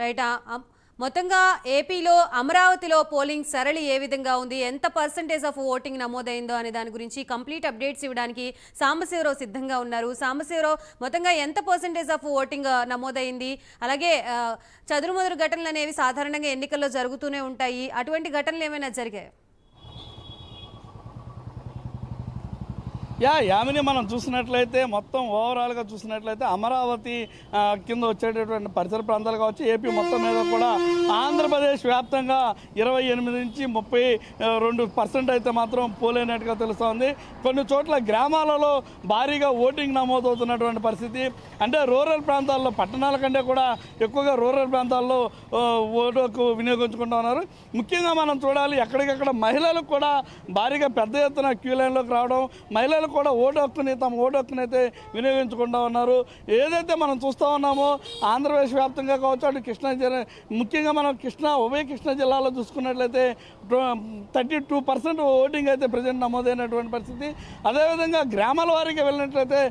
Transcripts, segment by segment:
Right. మొత్తంగా ఏపీలో అమరావతిలో పోలింగ్ సరళి ఏ విధంగా ఉంది, ఎంత పర్సెంటేజ్ ఆఫ్ ఓటింగ్ నమోదైందో అనే దాని గురించి కంప్లీట్ అప్డేట్స్ ఇవ్వడానికి సాంబశివరావు సిద్ధంగా ఉన్నారు. సాంబశివరావు, మొత్తంగా ఎంత పర్సెంటేజ్ ఆఫ్ ఓటింగ్ నమోదైంది? అలాగే చదురుమదురు ఘటనలు అనేవి సాధారణంగా ఎన్నికల్లో జరుగుతూనే ఉంటాయి, అటువంటి ఘటనలు ఏమైనా జరిగాయి? యామిని మనం చూసినట్లయితే మొత్తం ఓవరాల్గా చూసినట్లయితే అమరావతి కింద వచ్చేటటువంటి పరిసర ప్రాంతాలు కావచ్చు, ఏపీ మొత్తం మీద కూడా ఆంధ్రప్రదేశ్ వ్యాప్తంగా 28 నుంచి 32% అయితే మాత్రం పోలైనట్టుగా తెలుస్తోంది. కొన్ని చోట్ల గ్రామాలలో భారీగా ఓటింగ్ నమోదవుతున్నటువంటి పరిస్థితి. అంటే రూరల్ ప్రాంతాల్లో పట్టణాల కంటే కూడా ఎక్కువగా రూరల్ ప్రాంతాల్లో ఓటుకు వినియోగించుకుంటూ ఉన్నారు. ముఖ్యంగా మనం చూడాలి, ఎక్కడికక్కడ మహిళలకు కూడా భారీగా పెద్ద ఎత్తున క్యూ లైన్లోకి రావడం, మహిళలు కూడా తమ ఓటు హక్కుని అయితే వినియోగించుకుంటూ ఉన్నారు. ఏదైతే మనం చూస్తూ ఉన్నామో ఆంధ్రప్రదేశ్ వ్యాప్తంగా కావచ్చు, అటు కృష్ణా జిల్లా, ముఖ్యంగా మనం ఉభయ కృష్ణా జిల్లాలో చూసుకున్నట్లయితే 32% ఓటింగ్ అయితే ప్రజెంట్ నమోదైనటువంటి పరిస్థితి. అదేవిధంగా గ్రామాల వారికి వెళ్ళినట్లయితే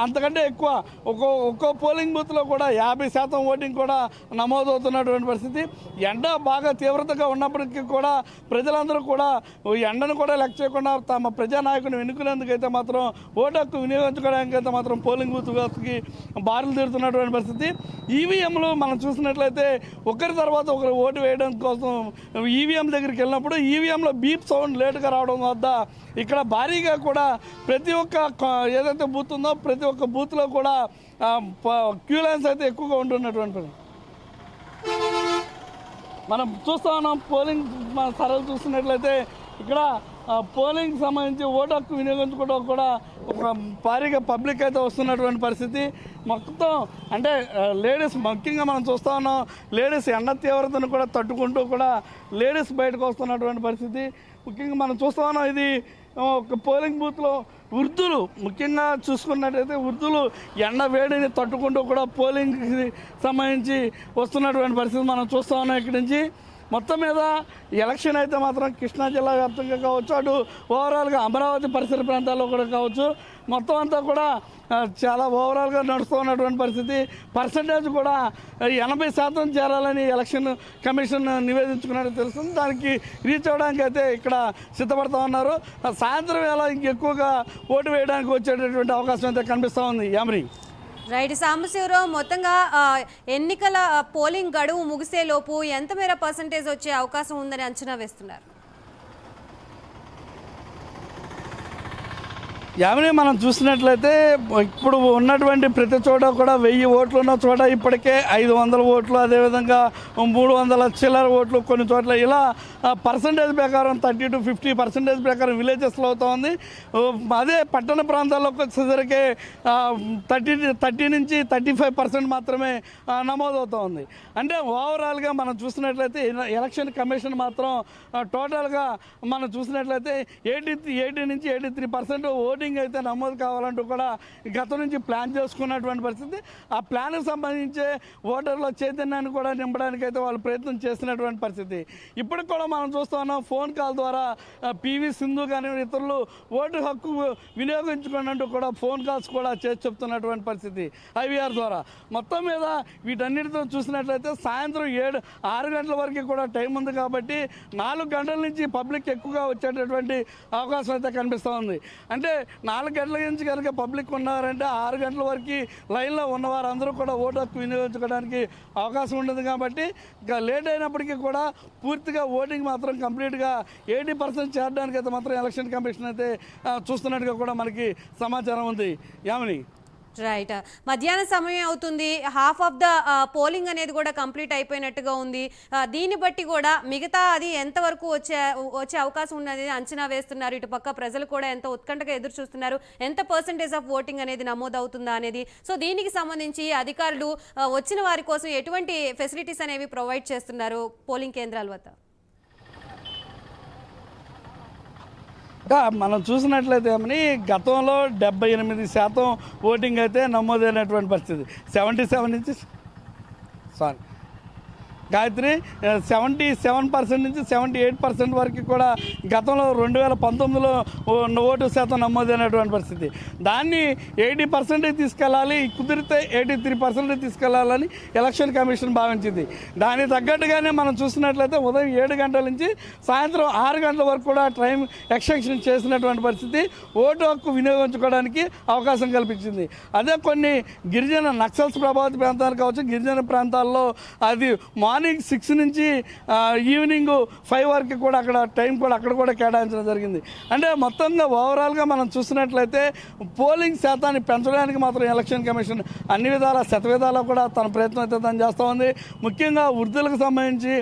అంతకంటే ఎక్కువ ఒక్కో పోలింగ్ బూత్లో కూడా 50% ఓటింగ్ కూడా నమోదవుతున్నటువంటి పరిస్థితి. ఎండ బాగా తీవ్రతగా ఉన్నప్పటికీ కూడా ప్రజలందరూ కూడా ఎండను కూడా లెక్క చేయకుండా తమ ప్రజానాయకుని ఎన్నుకునేందుకైతే మాత్రం ఓటు హక్కు వినియోగించుకోవడానికి అయితే మాత్రం పోలింగ్ బూత్కి బారులు తీరుతున్నటువంటి పరిస్థితి. ఈవీఎంలు మనం చూసినట్లయితే ఒకరి తర్వాత ఒకరు ఓటు వేయడం కోసం ఈవీఎం దగ్గరికి వెళ్ళినప్పుడు ఈవీఎంలో బీప్ సౌండ్ లేటుగా రావడం వద్ద ఇక్కడ భారీగా కూడా ప్రతి ఒక్క ఏదైతే బూత్ ఉందో ప్రతి ఒక్క బూత్లో కూడా క్యూ లైన్స్ అయితే ఎక్కువగా ఉంటున్నటువంటి మనం చూస్తూ ఉన్నాం. పోలింగ్ సరళి చూస్తున్నట్లయితే ఇక్కడ పోలింగ్ సంబంధించి ఓటు హక్కు వినియోగించుకోవడం కూడా ఒక భారీగా పబ్లిక్ అయితే వస్తున్నటువంటి పరిస్థితి. మొత్తం అంటే లేడీస్ ముఖ్యంగా మనం చూస్తూ ఉన్నాం, లేడీస్ ఎండ తీవ్రతను కూడా తట్టుకుంటూ కూడా లేడీస్ బయటకు వస్తున్నటువంటి పరిస్థితి. ముఖ్యంగా మనం చూస్తూ ఉన్నాం, ఇది ఒక పోలింగ్ బూత్లో వృద్ధులు ముఖ్యంగా చూసుకున్నట్టయితే వృద్ధులు ఎండ వేడిని తట్టుకుంటూ కూడా పోలింగ్కి సంబంధించి వస్తున్నటువంటి పరిస్థితి మనం చూస్తూ ఉన్నాం. ఇక్కడి నుంచి మొత్తం మీద ఎలక్షన్ అయితే మాత్రం కృష్ణా జిల్లా వ్యాప్తంగా కావచ్చు, అటు ఓవరాల్గా అమరావతి పరిసర ప్రాంతాల్లో కూడా కావచ్చు, మొత్తం అంతా కూడా చాలా ఓవరాల్గా నడుస్తూ ఉన్నటువంటి పరిస్థితి. పర్సంటేజ్ కూడా 80% చేరాలని ఎలక్షన్ కమిషన్ నివేదించుకున్నట్టు తెలుస్తుంది. దానికి రీచ్ అవ్వడానికి అయితే ఇక్కడ సిద్ధపడుతూ ఉన్నారు. సాయంత్రం వేళ ఇంకెక్కువగా ఓటు వేయడానికి వచ్చేటటువంటి అవకాశం అయితే కనిపిస్తూ ఉంది. యామరి రైట్. సాంబశివరావు, మొత్తంగా ఎన్నికల పోలింగ్ గడువు ముగిసే లోపు ఎంత మేర పర్సంటేజ్ వచ్చే అవకాశం ఉందని అంచనా వేస్తున్నారు? యామిని మనం చూసినట్లయితే ఇప్పుడు ఉన్నటువంటి ప్రతి చోట కూడా 1000 ఓట్లు ఉన్న చోట ఇప్పటికే 500 ఓట్లు, అదేవిధంగా 300 చిల్లర ఓట్లు కొన్ని చోట్ల ఇలా పర్సంటేజ్ ప్రకారం 30 to 50% ప్రకారం విలేజెస్లో అవుతూ ఉంది. అదే పట్టణ ప్రాంతాల్లోకి వచ్చేసరికి 30 నుంచి 35% మాత్రమే నమోదవుతూ ఉంది. అంటే ఓవరాల్గా మనం చూసినట్లయితే ఎలక్షన్ కమిషన్ మాత్రం టోటల్గా మనం చూసినట్లయితే 80 నుంచి 83% ఓటింగ్ అయితే నమోదు కావాలంటూ కూడా గతం నుంచి ప్లాన్ చేసుకున్నటువంటి పరిస్థితి. ఆ ప్లాన్కి సంబంధించే ఓటర్ల చైతన్యాన్ని కూడా నింపడానికి అయితే వాళ్ళు ప్రయత్నం చేస్తున్నటువంటి పరిస్థితి. ఇప్పటికి కూడా మనం చూస్తూ ఉన్నాం, ఫోన్ కాల్ ద్వారా పివి సింధు కానీ ఇతరులు ఓటు హక్కు వినియోగించుకున్నట్టు కూడా ఫోన్ కాల్స్ కూడా చేసి చెప్తున్నటువంటి పరిస్థితి ఐవీఆర్ ద్వారా. మొత్తం మీద వీటన్నిటితో చూసినట్లయితే సాయంత్రం 6 గంటల వరకు కూడా టైం ఉంది కాబట్టి 4 గంటల నుంచి పబ్లిక్ ఎక్కువగా వచ్చేటటువంటి అవకాశం అయితే కనిపిస్తూ ఉంది. అంటే 4 గంటల నుంచి కనుక పబ్లిక్ ఉన్నారంటే 6 గంటల వరకు లైన్లో ఉన్నవారు అందరూ కూడా ఓటు హక్కు వినియోగించుకోవడానికి అవకాశం ఉంటుంది. కాబట్టి ఇంకా లేట్ అయినప్పటికీ కూడా పూర్తిగా ఓటింగ్ మాత్రం కంప్లీట్గా 80% చేరడానికి అయితే మాత్రం ఎలక్షన్ కమిషన్ అయితే చూస్తున్నట్టుగా కూడా మనకి సమాచారం ఉంది. యామిని రైట్. మధ్యాహ్న సమయం అవుతుంది, హాఫ్ ఆఫ్ ద పోలింగ్ అనేది కూడా కంప్లీట్ అయిపోయినట్టుగా ఉంది. దీన్ని బట్టి కూడా మిగతా అది ఎంతవరకు వచ్చే అవకాశం ఉన్నది అంచనా వేస్తున్నారు. ఇటు పక్క ప్రజలు కూడా ఎంతో ఉత్కంఠగా ఎదురు చూస్తున్నారు, ఎంత పర్సంటేజ్ ఆఫ్ ఓటింగ్ అనేది నమోదవుతుందా అనేది. సో దీనికి సంబంధించి అధికారులు వచ్చిన వారి కోసం ఎటువంటి ఫెసిలిటీస్ అనేవి ప్రొవైడ్ చేస్తున్నారు పోలింగ్ కేంద్రాల వద్ద? మనం చూసినట్లయితే ఏమని గతంలో 78% ఓటింగ్ అయితే నమోదైనటువంటి పరిస్థితి. 77 నుంచి గాయత్రి 77% నుంచి 78% వరకు కూడా గతంలో 2019లో ఓటు శాతం నమోదైనటువంటి పరిస్థితి. దాన్ని 80% తీసుకెళ్ళాలి, కుదిరితే 83% తీసుకెళ్లాలని ఎలక్షన్ కమిషన్ భావించింది. దానికి తగ్గట్టుగానే మనం చూసినట్లయితే ఉదయం 7 గంటల నుంచి సాయంత్రం 6 గంటల వరకు కూడా టైం ఎక్స్టెన్షన్ చేసినటువంటి పరిస్థితి ఓటు హక్కు వినియోగించుకోవడానికి అవకాశం కల్పించింది. అదే కొన్ని గిరిజన నక్సల్స్ ప్రభావిత ప్రాంతాలు కావచ్చు, గిరిజన ప్రాంతాల్లో అది మార్నింగ్ 6 నుంచి ఈవినింగ్ 5 వరకు కూడా అక్కడ టైం కూడా అక్కడ కూడా కేటాయించడం జరిగింది. అంటే మొత్తంగా ఓవరాల్గా మనం చూసినట్లయితే పోలింగ్ శాతాన్ని పెంచడానికి మాత్రం ఎలక్షన్ కమిషన్ అన్ని విధాల శతవిధాలా కూడా తన ప్రయత్నం అయితే తను చేస్తూ ఉంది. ముఖ్యంగా వృద్ధులకు సంబంధించి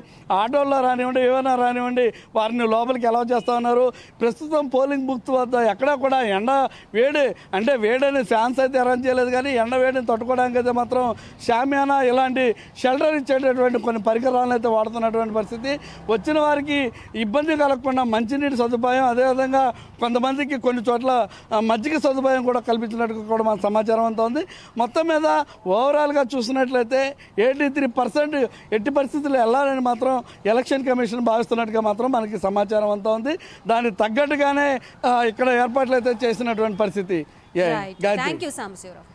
ఆటోల్లో రానివ్వండి, ఏమైనా రానివ్వండి, వారిని లోపలికి అలౌ చేస్తూ ఉన్నారు. ప్రస్తుతం పోలింగ్ బూత్ వద్ద ఎక్కడా కూడా ఎండ వేడి అంటే వేడని ఫ్యాన్స్ అయితే అరేంజ్ చేయలేదు, కానీ ఎండ వేడిని తట్టుకోవడానికి అయితే మాత్రం షామియానా ఇలాంటి షెల్టర్ ఇచ్చేటటువంటి కొన్ని పరికరాలను అయితే వాడుతున్నటువంటి పరిస్థితి. వచ్చిన వారికి ఇబ్బంది కలగకుండా మంచినీటి సదుపాయం, అదేవిధంగా కొంతమందికి కొన్ని చోట్ల మజ్జిగ సదుపాయం కూడా కల్పించినట్టు కూడా మన సమాచారం అంతా ఉంది. మొత్తం మీద ఓవరాల్గా చూసినట్లయితే 83% ఎట్టి పరిస్థితుల్లో వెళ్ళాలని మాత్రం ఎలక్షన్ కమిషన్ భావిస్తున్నట్టుగా మాత్రం మనకి సమాచారం అంతా ఉంది. దానికి తగ్గట్టుగానే ఇక్కడ ఏర్పాట్లు అయితే చేసినటువంటి పరిస్థితి. Thank you Sambasivarao.